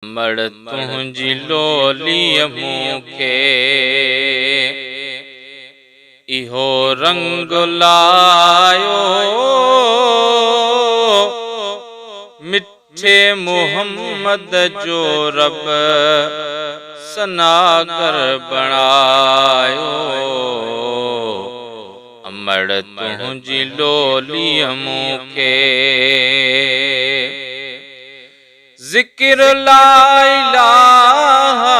मड़ तुंहिंजी लोलीअ मूंखे इहो रंग लायो, मिठे मोहम्मद जो रब सनागर बणायो। मड़ तुंहिंजी लोलीअ मूंखे ज़िक्र ला इलाहा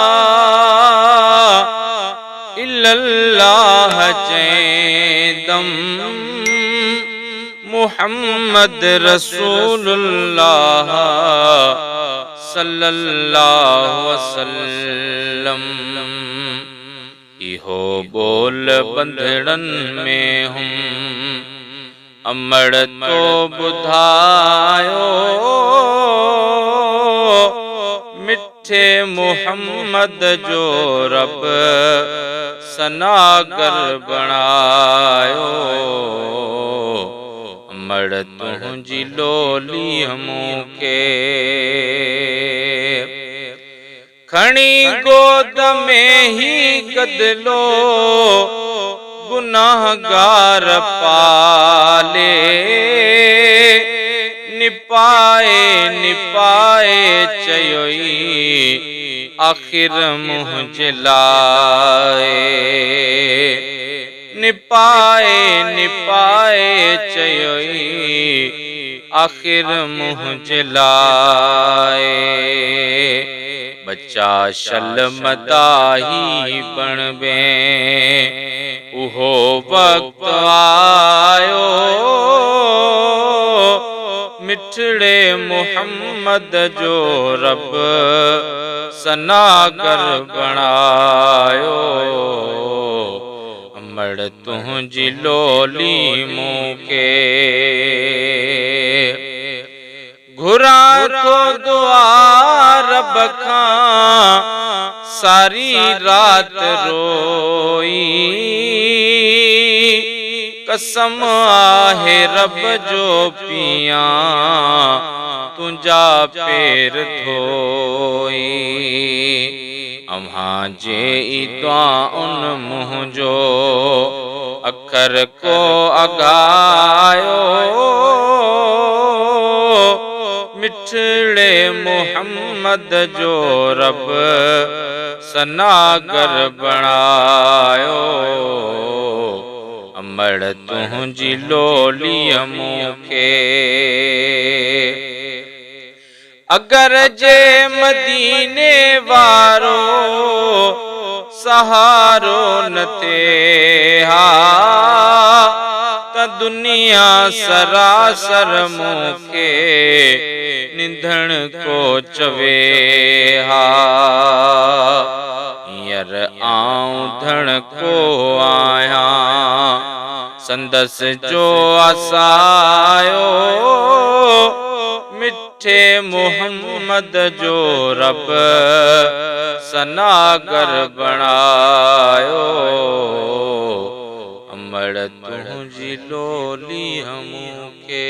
इल्लल्लाह चैदम मुहम्मद रसूलुल्लाह सल्लल्लाहु वसल्लम। इहो बोल बंधड़न में हम अमड़ तो बुधायो, मिठे मोहम्मद जो रब सनागर बणायो। मड़ तुंहिंजी लोलीअ मूंखे खणी गोद में ही गदलो गुनाहगार पाले, निपाए निपाए चयोई आखिर मुंहिंजे लाए। निपाए निपाए चयोई आखिर मुंहिंजे लाए। बच्चा शलमदाही बणबे उहो वक्त आयो, मिठड़े मोहम्मद जो रब सनागर बणायो। मड़ तुंहिंजी लोली मूंखे घुरां तो दुआ रब खां सारी रात रोई। कसम आहे रब जो पिया तुंहिंजा पेर धोई। अव्हां जे दुआउन मुंहिंजो अखर को अगायो, मिठड़े मोहम्मद जो रब सनागर बणायो। मड़ तुंहिंजी लोलीअ मूंखे अगर जे मदीने वारो सहारो न थे हा, त दुनिया सरासर मूंखे निंधण को चवे हा। हींअर आऊं धण को आहियां संदस जो आसायो, मिठे मोहम्मद जो रब सनागर बणायो। मड़ तुंहिंजी लोलीअ मूंखे